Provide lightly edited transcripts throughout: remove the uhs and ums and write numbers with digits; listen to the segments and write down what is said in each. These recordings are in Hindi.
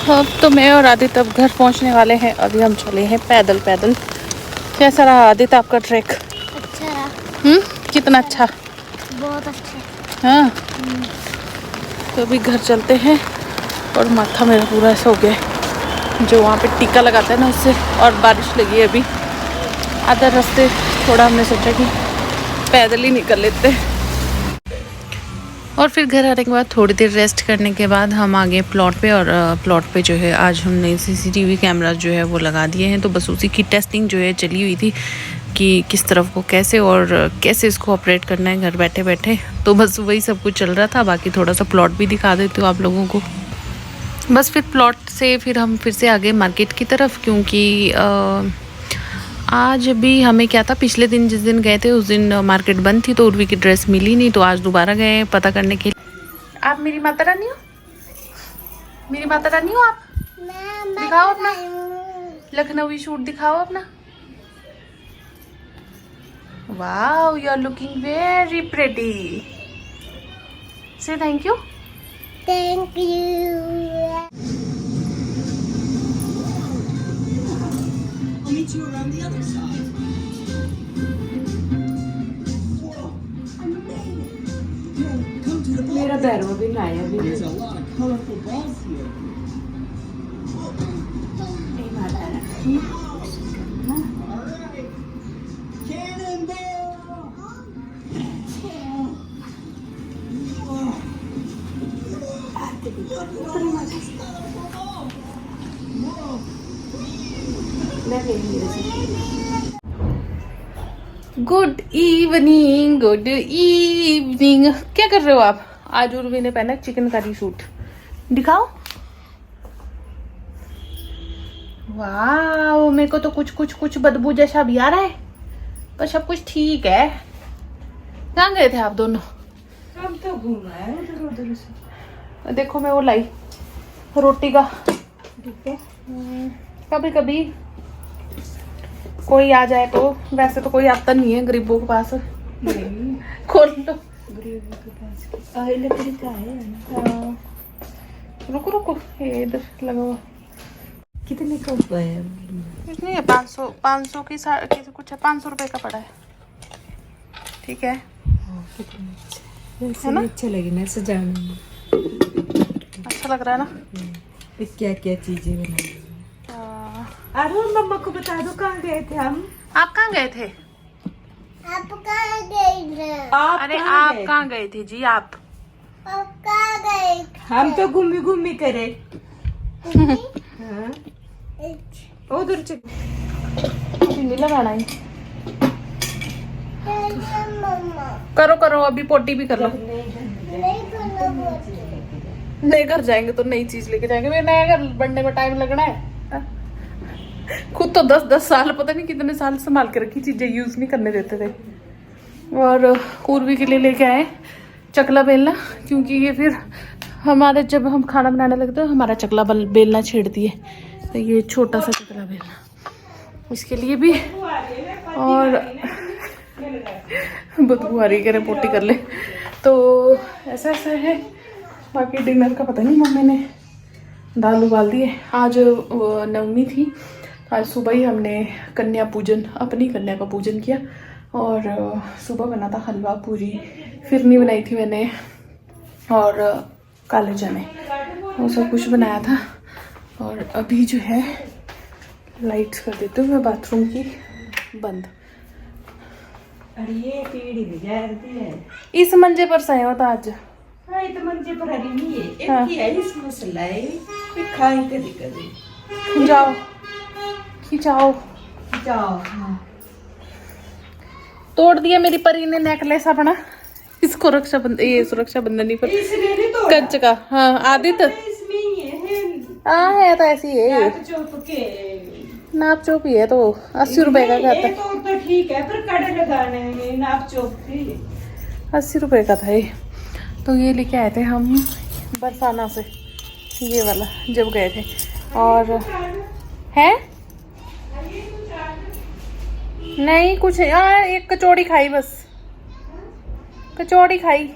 अब तो मैं और आदित्य अब घर पहुंचने वाले हैं। अभी हम चले हैं पैदल पैदल। कैसा रहा आदित्य आपका ट्रैक? अच्छा रहा। कितना अच्छा? बहुत अच्छा। हाँ, तो अभी घर चलते हैं। और माथा मेरा पूरा ऐसा हो गया है, जो वहाँ पे टीका लगाता है ना उससे। और बारिश लगी है अभी आधा रास्ते। थोड़ा हमने सोचा कि पैदल ही निकल लेते हैं। और फिर घर आने के बाद थोड़ी देर रेस्ट करने के बाद हम आ गए प्लॉट पे। और प्लॉट पे जो है आज हमने सीसीटीवी कैमरा जो है वो लगा दिए हैं। तो बस उसी की टेस्टिंग जो है चली हुई थी कि किस तरफ को कैसे और कैसे इसको ऑपरेट करना है घर बैठे बैठे। तो बस वही सब कुछ चल रहा था। बाकी थोड़ा सा प्लॉट भी दिखा देती हूँ आप लोगों को। बस फिर प्लॉट से फिर हम फिर से आ गए मार्केट की तरफ, क्योंकि आज भी हमें क्या था, पिछले दिन जिस दिन गए थे उस दिन मार्केट बंद थी तो उर्वी की ड्रेस मिली नहीं। तो आज दोबारा गए पता करने के लिए। आप मेरी माता रानी हो? मेरी माता रानी हो आप? दिखाओ अपना लखनवी सूट, दिखाओ अपना। Wow, you are looking very pretty. Say thank you. Thank you. Meet you around the other side. Whoa, amazing! Yo, come to the ball. मेरा पैरों भी ना आया भी। There's a lot of colorful balls here. Alright. Cannonball! Good evening, good evening. क्या कर रहे हो आप? आज उर्वी ने पहना चिकन करी सूट, दिखाओ। वाह, मेरे को तो कुछ बदबू जैसा भी आ रहा है, पर सब कुछ ठीक है। कहाँ गए थे आप दोनों? हम तो घूम रहे हैं उधर उधर से। देखो मैं वो लाई रोटी का। ठीक है। कभी कभी कोई आ जाए तो, वैसे तो कोई आता नहीं है गरीबों के पास। नहीं, खोल लो। गरीबों के पास आए लकड़ी का है ना। हाँ। रुको रुको, ये इधर लगा हुआ। कितने का हुआ है? कुछ नहीं है, 500 की कुछ है, 500 रुपए का पड़ा है। ठीक है, कितने अच्छे है ना? अच्छे लगे ना सजाने में। अच्छा लग रहा है ना? क्या क्या चीजें बनाई। हाँ। अरे मम्मा को बता दो कहाँ गए थे हम। आप कहाँ गए थे? आप कहाँ गए थे? अरे आप कहाँ गए थे जी? आप कहाँ गए? हम तो घूमी करे। हाँ, उधर चल। नहीं लगाना ही। मम्मा करो करो, अभी पोटी भी कर लो। नहीं करना बोलती। नए घर जाएंगे तो नई चीज लेके जाएंगे। मेरे नया घर बनने में टाइम लगना है। खुद तो 10-10 साल, पता नहीं कितने साल संभाल के रखी चीजें यूज नहीं करने देते थे। और उर्वी के लिए लेके आए चकला बेलना, क्योंकि ये फिर हमारे जब हम खाना बनाने लगते हैं हमारा चकला बेलना छेड़ती है। तो ये छोटा सा चकला बेलना इसके लिए भी। और बदबू आ रही, कह रहे पोटी कर ले। तो ऐसा ऐसा है। बाकी डिनर का पता नहीं, मम्मी ने दाल उबाल दी है। आज नवमी थी, आज सुबह ही हमने कन्या पूजन, अपनी कन्या का पूजन किया। और सुबह बना था हलवा पूरी, फिरनी बनाई थी मैंने, और काले चने, वो सब कुछ बनाया था। और अभी जो है लाइट्स कर देती हूँ मैं बाथरूम की बंद। अरे ये पीढ़ी गुजरती है। इस मंजे पर सोया होता आज। हाँ, ये तो मंजे पर हरी नहीं है। एक हाँ। ही है इस मसला है। ये खाई कभी कभी। जाओ खिंचाओ। जाओ। हाँ। तोड़ दिया मेरी परी ने नेकलेस अपना। इसको ये सुरक्षा बंधन नहीं, पर इसलिए नहीं तोड़ा। कंच का। हाँ आदित्य, इसमें ही है। हाँ है तो ऐसी है। नाप चोप के। नाप चोप ही है तो 80 रुपए का नहीं, था। ये तो ठीक है, पर कड़े लगाने में नाप चोप की 80 रुपए का था ये। तो ये लेके आए थे हम बरसाना से, ये वाला, जब गए थे। और है नहीं कुछ यार, एक कचौड़ी खाई, बस कचौड़ी खाई।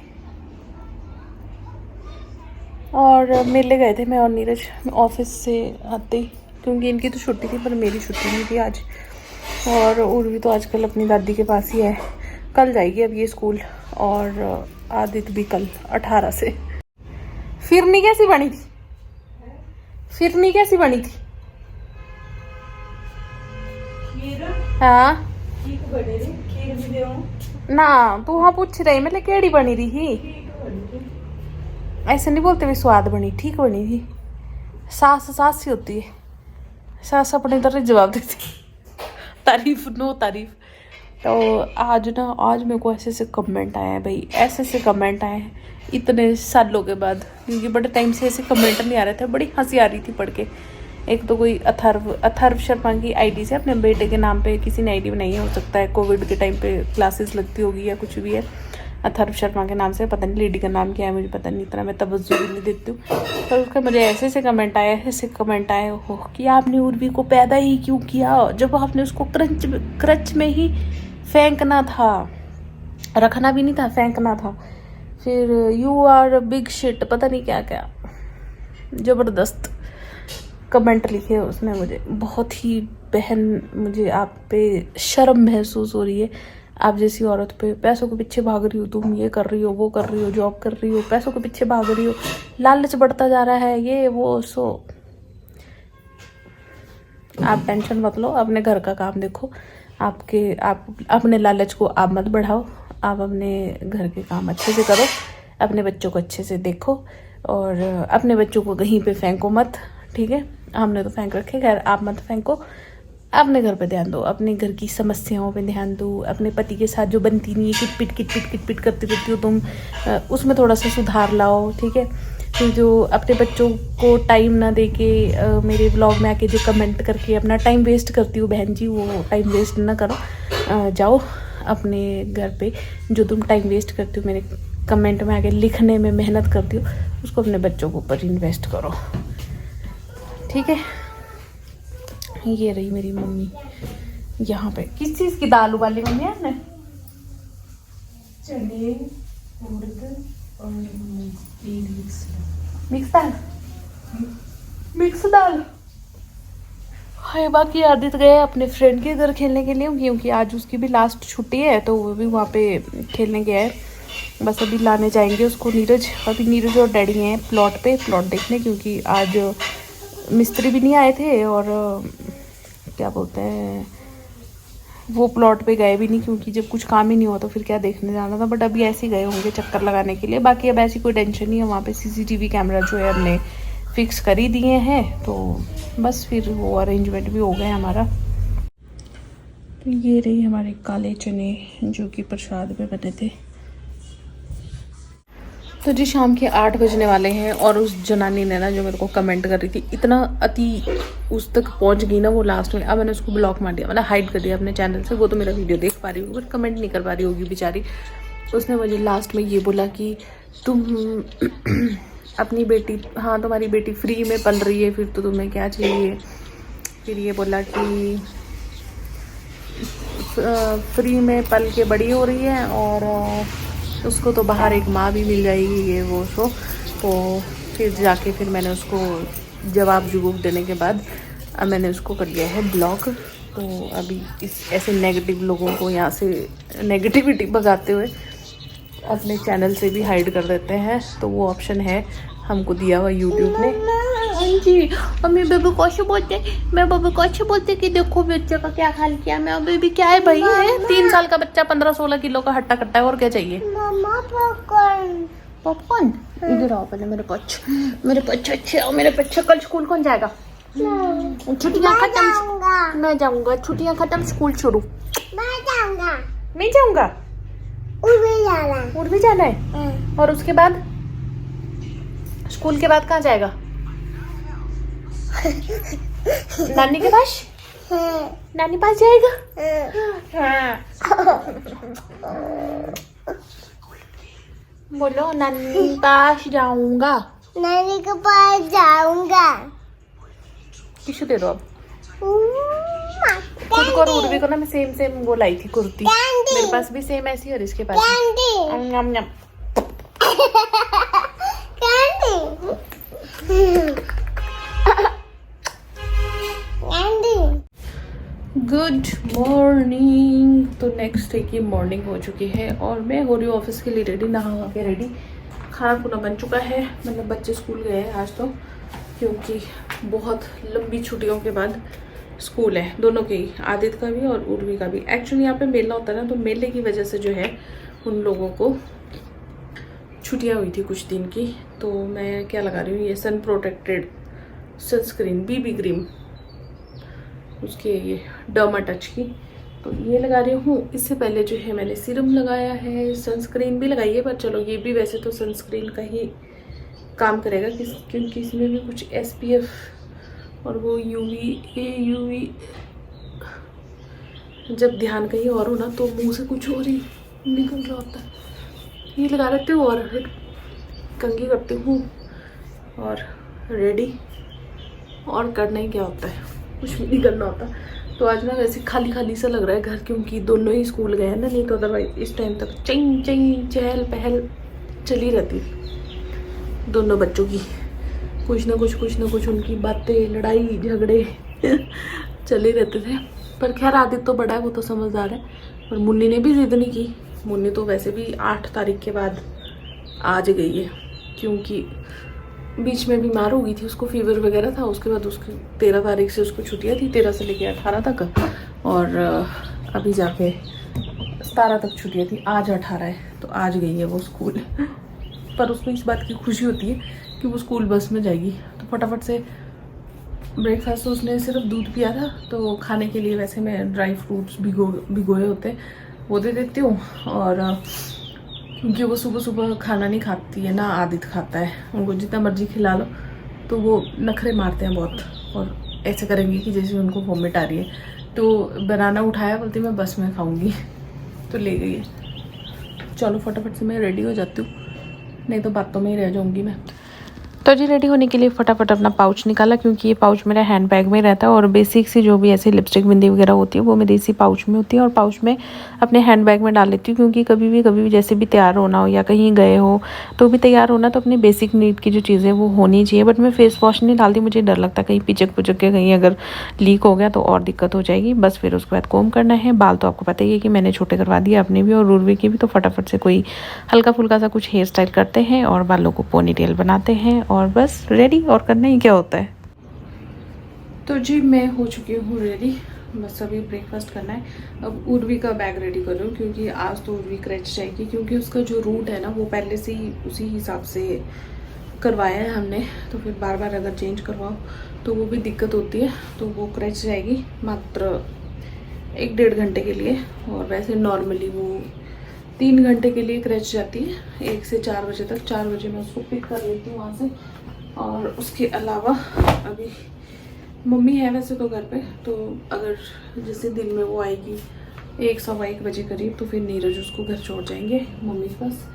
और मेले गए थे मैं और नीरज ऑफिस से आते ही, क्योंकि इनकी तो छुट्टी थी पर मेरी छुट्टी नहीं थी आज। और उर्वी तो आजकल अपनी दादी के पास ही है, कल जाएगी अब ये स्कूल, और आदित्य भी कल 18 से। फिरनी कैसी बनी थी? फिरनी कैसी बनी थी? हाँ ना तू हाँ पूछ रही मैं केड़ी बनी रही थी? ऐसे नहीं बोलते भी स्वाद बनी, ठीक बनी थी। सास सास ही होती है, सास अपनी तरह जवाब देती, तारीफ नो तारीफ। तो आज मेरे को ऐसे से कमेंट आए हैं भाई, ऐसे कमेंट आए हैं इतने सालों के बाद, क्योंकि बड़े टाइम से ऐसे कमेंट नहीं आ रहे थे, बड़ी हंसी आ रही थी पढ़ के। एक तो कोई अथर्व शर्मा की आईडी से अपने बेटे के नाम पे किसी ने आईडी बनाई है, हो सकता है कोविड के टाइम पे क्लासेस लगती होगी या कुछ भी है। अथर्व शर्मा के नाम से, पता नहीं लेडी का नाम क्या है मुझे पता नहीं, इतना मैं तवज्जो भी नहीं देती हूँ। पर उसका मुझे ऐसे कमेंट आए हो कि आपने उर्वी को पैदा ही क्यों किया जब आपने उसको क्रच में ही फेंकना था, रखना भी नहीं था, फेंकना था। फिर यू आर बिग शिट, पता नहीं क्या क्या ज़बरदस्त कमेंट लिखे उसने मुझे। बहुत ही बहन, मुझे आप पे शर्म महसूस हो रही है। आप जैसी औरत पे पैसों के पीछे भाग रही हो, तुम ये कर रही हो, वो कर रही हो, जॉब कर रही हो, पैसों के पीछे भाग रही हो, लालच बढ़ता जा रहा है, ये वो सो। आप टेंशन मत लो, अपने घर का काम देखो। आप अपने लालच को आप मत बढ़ाओ, आप अपने घर के काम अच्छे से करो, अपने बच्चों को अच्छे से देखो, और अपने बच्चों को कहीं पे फेंको मत, ठीक है? हमने तो फेंक रखे, खैर आप मत फेंको। अपने घर पे ध्यान दो, अपने घर की समस्याओं पे ध्यान दो। अपने पति के साथ जो बनती नहीं है, किट करती रहती हो तुम, उसमें थोड़ा सा सुधार लाओ, ठीक है? फिर जो अपने बच्चों को टाइम ना दे के मेरे व्लॉग में आके जो कमेंट करके अपना टाइम वेस्ट करती हो बहन जी, वो टाइम वेस्ट ना करो। जाओ अपने घर पे, जो तुम टाइम वेस्ट करती हो मेरे कमेंट में आके लिखने में मेहनत करती हो, उसको अपने बच्चों के ऊपर इन्वेस्ट करो, ठीक है? ये रही मेरी मम्मी यहाँ पे। किस चीज़ की दाल उबाली मम्मी आपने? चने, उड़द और मिक्स दाल। हाय, बाकी आदित्य गए अपने फ्रेंड के घर खेलने के लिए, क्योंकि आज उसकी भी लास्ट छुट्टी है, तो वो भी वहाँ पे खेलने गया है। बस अभी लाने जाएंगे उसको नीरज। अभी नीरज और डैडी हैं प्लॉट देखने, क्योंकि आज मिस्त्री भी नहीं आए थे, और क्या बोलते हैं वो प्लॉट पे गए भी नहीं, क्योंकि जब कुछ काम ही नहीं हुआ तो फिर क्या देखने जाना था। बट अभी ऐसे ही गए होंगे चक्कर लगाने के लिए। बाकी अब ऐसी कोई टेंशन नहीं है, वहाँ पे CCTV कैमरा जो है हमने फिक्स कर ही दिए हैं, तो बस फिर वो अरेंजमेंट भी हो गया हमारा। तो ये रही हमारे काले चने जो कि प्रसाद में बने थे। तो जी शाम के 8 बजने वाले हैं, और उस जनानी ने ना जो मेरे को कमेंट कर रही थी, इतना अति उस तक पहुंच गई ना वो लास्ट में। अब मैंने उसको ब्लॉक मार दिया, मतलब हाइड कर दिया अपने चैनल से। वो तो मेरा वीडियो देख पा रही होगी बट कमेंट नहीं कर पा रही होगी बेचारी। उसने मुझे लास्ट में ये बोला कि तुम अपनी बेटी, हाँ तुम्हारी बेटी फ्री में पल रही है, फिर तो तुम्हें क्या चाहिए। फिर ये बोला कि फ्री में पल के बड़ी हो रही है, और उसको तो बाहर एक माँ भी मिल जाएगी, ये वो सो। तो फिर जाके फिर मैंने उसको जवाब देने के बाद अब मैंने उसको कर दिया है ब्लॉक। तो अभी इस ऐसे नेगेटिव लोगों को यहाँ से नेगेटिविटी भगाते हुए अपने चैनल से भी हाइड कर देते हैं। तो वो ऑप्शन है हमको दिया हुआ यूट्यूब ने। जी मम्मी बेबी को अच्छे बोलते, मैं बेबी को अच्छे बोलते कि देखो बच्चे का क्या हाल किया। मैं बेबी क्या है भाई, है 3 साल का बच्चा 15-16 किलो का हट्टा कट्टा है, और क्या चाहिए। मम्मा पॉपकॉर्न। पॉपकॉर्न इधर आओ पहले मेरे पच्छ, मेरे पच्छ अच्छे आओ मेरे पच्छ। कल स्कूल कौन जाएगा? छुट्टियां खत्म, मैं जाऊंगा। छुट्टियां खत्म, स्कूल शुरू। मैं जाऊंगा। नहीं जाऊंगा, उड़ भी जाना है। और उसके बाद स्कूल के बाद कहाँ जाएगा? नानी के पास, नानी पास जाएगा। बोलो नानी पास जाऊंगा, नानी के पास जाऊंगा। टिश्यू दे दो अब। खुद को और उर्वी को ना मैं सेम वो लाई थी कुर्ती, मेरे पास भी सेम ऐसी और इसके पास। कैंडी। Good morning. तो नेक्स्ट डे की मॉर्निंग हो चुकी है और मैं हो रही हूँ ऑफिस के लिए रेडी, नहा के रेडी। खाना खुना बन चुका है, मतलब बच्चे स्कूल गए हैं आज तो, क्योंकि बहुत लंबी छुट्टियों के बाद स्कूल है दोनों के ही, आदित्य का भी और उर्वी का भी। एक्चुअली यहाँ पे मेला होता है ना, तो मेले की वजह से जो है उन लोगों को छुट्टियाँ हुई थी कुछ दिन की। तो मैं क्या लगा रही हूँ, ये सन प्रोटेक्टेड सनस्क्रीन बीबी क्रीम, उसके ये डर्मा टच की, तो ये लगा रही हूँ। इससे पहले जो है मैंने सीरम लगाया है, सनस्क्रीन भी लगाई है, पर चलो ये भी वैसे तो सनस्क्रीन का ही काम करेगा क्योंकि इसमें भी कुछ SPF और वो UV जब ध्यान कहीं और हो ना तो मुंह से कुछ और ही निकल रहा होता है। ये लगा लेती हूँ और कंघी करती हूँ और रेडी, और करना ही क्या होता है, कुछ भी नहीं करना होता। तो आज ना वैसे खाली खाली सा लग रहा है घर, क्योंकि दोनों ही स्कूल गए हैं ना, नहीं तो अदरवाइज इस टाइम तक चिंग चिंग चहल पहल चली रहती दोनों बच्चों की, कुछ ना कुछ उनकी बातें, लड़ाई झगड़े चले रहते थे। पर खैर आदित्य तो बड़ा है, वो तो समझदार है। और मुन्नी ने भी जिद नहीं की, मुन्नी तो वैसे भी 8 तारीख के बाद आज गई है, क्योंकि बीच में बीमार हो गई थी, उसको फीवर वगैरह था। उसके बाद उसकी 13 तारीख से उसको छुट्टियाँ थी, 13 से लेकर 18 तक, और अभी जाके 17 तक छुट्टियाँ थी। आज 18 है, तो आज गई है वो स्कूल। पर उसको इस बात की खुशी होती है कि वो स्कूल बस में जाएगी। तो फटाफट से ब्रेकफास्ट, तो उसने सिर्फ दूध पिया था, तो खाने के लिए वैसे मैं ड्राई फ्रूट्स भिगोए होते वो दे देती हूँ। और क्योंकि वो सुबह सुबह खाना नहीं खाती है ना, आदित्य खाता है, उनको जितना मर्जी खिला लो तो वो नखरे मारते हैं बहुत, और ऐसे करेंगे कि जैसे उनको वॉमिट आ रही है। तो बनाना उठाया, बोलती मैं बस में खाऊंगी, तो ले गई है। चलो फटाफट से मैं रेडी हो जाती हूँ, नहीं तो बातों में ही रह जाऊँगी मैं। तो जी रेडी होने के लिए फटाफट अपना पाउच निकाला, क्योंकि ये पाउच मेरा हैंड बैग में रहता है, और बेसिक सी जो भी ऐसी लिपस्टिक बिंदी वगैरह होती है वो मेरी इसी पाउच में होती है, और पाउच में अपने हैंड बैग में डाल लेती हूँ। क्योंकि कभी भी जैसे भी तैयार होना हो या कहीं गए हो तो भी तैयार होना, तो अपनी बेसिक नीड की जो चीज़ें वो होनी चाहिए। बट मैं फेस वॉश नहीं डालती, मुझे डर लगता कहीं पिचक के कहीं अगर लीक हो गया तो और दिक्कत हो जाएगी। बस फिर उसके बाद कोम करना है। बाल तो आपको पता ही है कि मैंने छोटे करवा दिए अपने भी और उर्वी के भी, तो फटाफट से कोई हल्का फुल्का सा कुछ हेयर स्टाइल करते हैं और बालों को पोनीटेल बनाते हैं, और बस रेडी। और करना ही क्या होता है। तो जी मैं हो चुकी हूँ रेडी, बस अभी ब्रेकफास्ट करना है। अब उर्वी का बैग रेडी कर रही हूँ, क्योंकि आज तो उर्वी क्रैच जाएगी, क्योंकि उसका जो रूट है ना वो पहले से ही उसी हिसाब से करवाया है हमने। तो फिर बार बार अगर चेंज करवाओ तो वो भी दिक्कत होती है, तो वो क्रैच जाएगी मात्र 1-1.5 घंटे के लिए। और वैसे नॉर्मली वो 3 घंटे के लिए क्रैच जाती है, 1 से 4 बजे तक। 4 बजे मैं उसको पिक कर लेती हूँ वहाँ से। और उसके अलावा अभी मम्मी है वैसे तो घर पे, तो अगर जैसे दिन में वो आएगी 1-1:15 बजे करीब, तो फिर नीरज उसको घर छोड़ जाएंगे मम्मी के पास,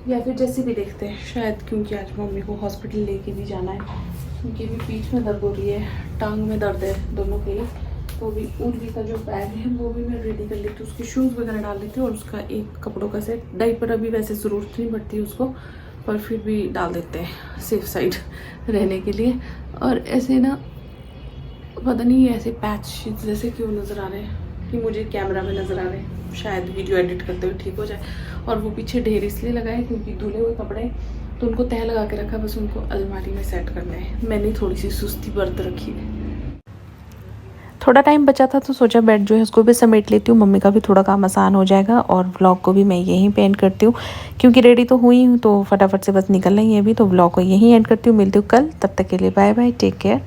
या फिर जैसे भी देखते हैं शायद, क्योंकि आज मम्मी को हॉस्पिटल लेके भी जाना है, क्योंकि अभी पीठ में दर्द हो रही है, टांग में दर्द है, दोनों के लिए। तो अभी उर्वी का जो बैग है वो भी मैं रेडी कर लेती हूँ, उसके शूज़ वगैरह डाल लेती हूँ, और उसका एक कपड़ों का सेट। डायपर अभी वैसे ज़रूरत नहीं पड़ती उसको, पर फिर भी डाल देते हैं सेफ साइड रहने के लिए। और ऐसे ना पता नहीं ऐसे पैच जैसे क्यों नज़र आ रहे हैं, कि मुझे कैमरा में नज़र आ रहे हैं, शायद वीडियो एडिट करते हुए ठीक हो जाए। और वो पीछे ढेर इसलिए लगाए क्योंकि धुले हुए कपड़े, तो उनको तह लगा के रखा, बस उनको अलमारी में सेट करना है। मैंने थोड़ी सी सुस्ती बरत रखी है। थोड़ा टाइम बचा था तो सोचा बेड जो है उसको भी समेट लेती हूँ, मम्मी का भी थोड़ा काम आसान हो जाएगा। और व्लॉग को भी मैं यहीं पे एंड करती हूँ, क्योंकि रेडी तो हुई हूँ, तो फटाफट से बस निकलना ही है अभी। तो व्लॉग को यहीं एंड करती हूँ, मिलती हूँ कल, तब तक के लिए बाय बाय, टेक केयर।